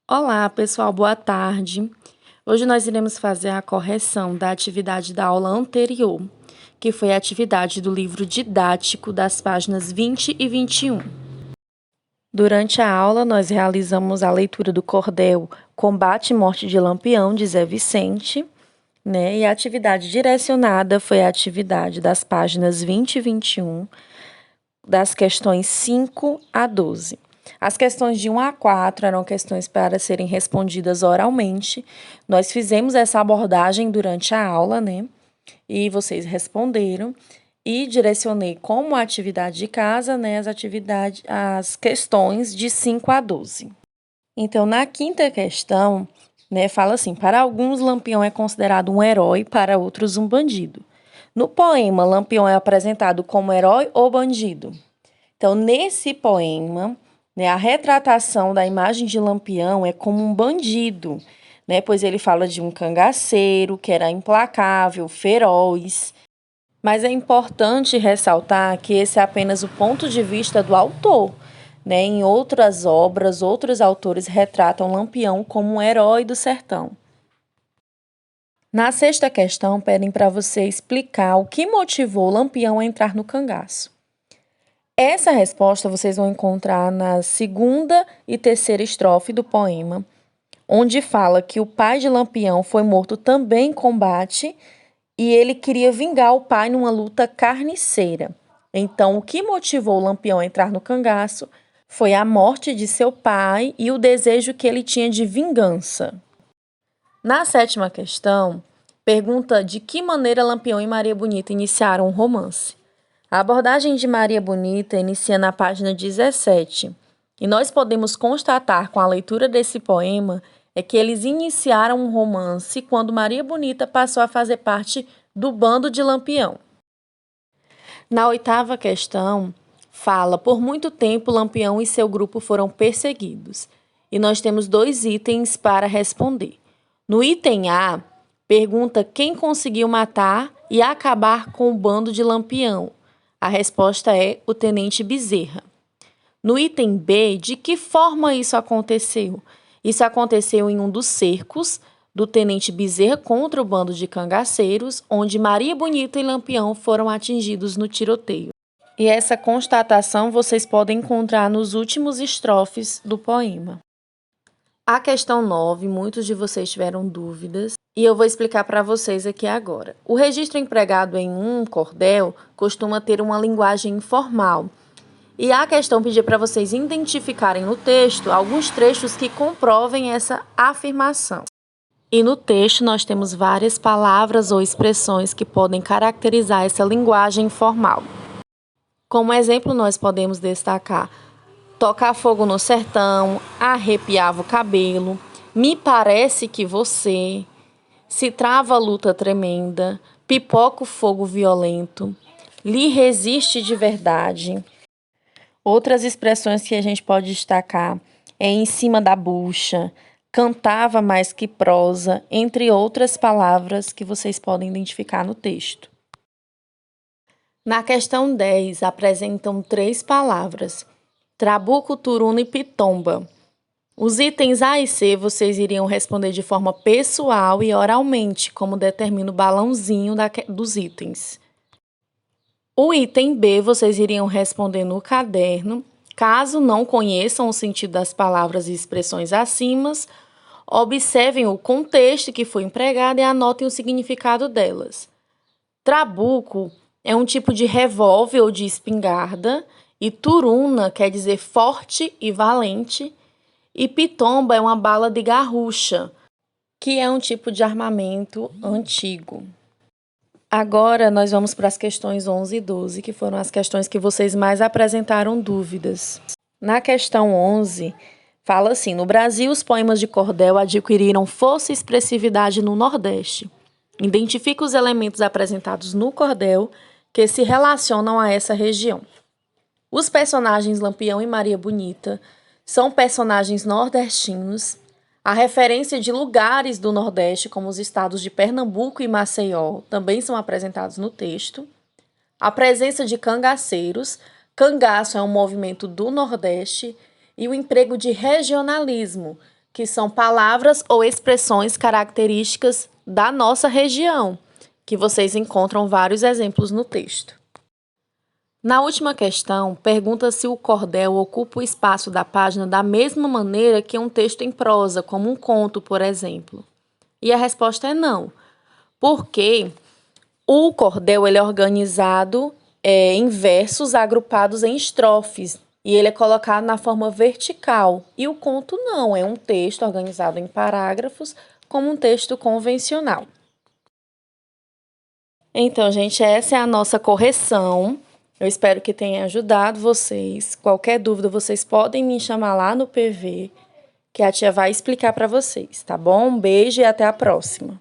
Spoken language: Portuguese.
Olá, pessoal, boa tarde. Hoje nós iremos fazer a correção da atividade da aula anterior, que foi a atividade do livro didático das páginas 20 e 21. Durante a aula, nós realizamos a leitura do cordel Combate e Morte de Lampião, de Zé Vicente, e a atividade direcionada foi a atividade das páginas 20 e 21, das questões 5 a 12. As questões de 1 a 4 eram questões para serem respondidas oralmente. Nós fizemos essa abordagem durante a aula, E vocês responderam. E direcionei como atividade de casa, as questões de 5 a 12. Então, na quinta questão, fala assim: para alguns, Lampião é considerado um herói, para outros, um bandido. No poema, Lampião é apresentado como herói ou bandido? Então, nesse poema, a retratação da imagem de Lampião é como um bandido, pois ele fala de um cangaceiro que era implacável, feroz. Mas é importante ressaltar que esse é apenas o ponto de vista do autor. Em outras obras, outros autores retratam Lampião como um herói do sertão. Na sexta questão, pedem para você explicar o que motivou Lampião a entrar no cangaço. Essa resposta vocês vão encontrar na segunda e terceira estrofe do poema, onde fala que o pai de Lampião foi morto também em combate e ele queria vingar o pai numa luta carniceira. Então, o que motivou Lampião a entrar no cangaço foi a morte de seu pai e o desejo que ele tinha de vingança. Na sétima questão, pergunta de que maneira Lampião e Maria Bonita iniciaram um romance. A abordagem de Maria Bonita inicia na página 17, e nós podemos constatar com a leitura desse poema que eles iniciaram um romance quando Maria Bonita passou a fazer parte do bando de Lampião. Na oitava questão, fala: por muito tempo Lampião e seu grupo foram perseguidos, e nós temos 2 itens para responder. No item A, pergunta quem conseguiu matar e acabar com o bando de Lampião. A resposta é o tenente Bezerra. No item B, de que forma isso aconteceu? Isso aconteceu em um dos cercos do tenente Bezerra contra o bando de cangaceiros, onde Maria Bonita e Lampião foram atingidos no tiroteio. E essa constatação vocês podem encontrar nos últimos estrofes do poema. A questão 9, muitos de vocês tiveram dúvidas, e eu vou explicar para vocês aqui agora. O registro empregado em um cordel costuma ter uma linguagem informal. E a questão pedir para vocês identificarem no texto alguns trechos que comprovem essa afirmação. E no texto nós temos várias palavras ou expressões que podem caracterizar essa linguagem informal. Como exemplo, nós podemos destacar: tocar fogo no sertão, arrepiava o cabelo, me parece que você, se trava a luta tremenda, pipoca o fogo violento, lhe resiste de verdade. Outras expressões que a gente pode destacar é em cima da bucha, cantava mais que prosa, entre outras palavras que vocês podem identificar no texto. Na questão 10, apresentam 3 palavras: trabuco, turuna e pitomba. Os itens A e C vocês iriam responder de forma pessoal e oralmente, como determina o balãozinho dos itens. O item B vocês iriam responder no caderno. Caso não conheçam o sentido das palavras e expressões acima, observem o contexto que foi empregado e anotem o significado delas. Trabuco é um tipo de revólver ou de espingarda, e turuna quer dizer forte e valente, e pitomba é uma bala de garrucha, que é um tipo de armamento antigo. Agora nós vamos para as questões 11 e 12, que foram as questões que vocês mais apresentaram dúvidas. Na questão 11, fala assim: no Brasil, os poemas de cordel adquiriram força e expressividade no Nordeste. Identifica os elementos apresentados no cordel que se relacionam a essa região. Os personagens Lampião e Maria Bonita são personagens nordestinos. A referência de lugares do Nordeste, como os estados de Pernambuco e Maceió, também são apresentados no texto. A presença de cangaceiros. Cangaço é um movimento do Nordeste. E o emprego de regionalismo, que são palavras ou expressões características da nossa região, que vocês encontram vários exemplos no texto. Na última questão, pergunta se o cordel ocupa o espaço da página da mesma maneira que um texto em prosa, como um conto, por exemplo. E a resposta é não, porque o cordel ele é organizado em versos agrupados em estrofes, e ele é colocado na forma vertical. E o conto não, é um texto organizado em parágrafos, como um texto convencional. Então, gente, essa é a nossa correção. Eu espero que tenha ajudado vocês. Qualquer dúvida, vocês podem me chamar lá no PV, que a tia vai explicar para vocês, tá bom? Um beijo e até a próxima.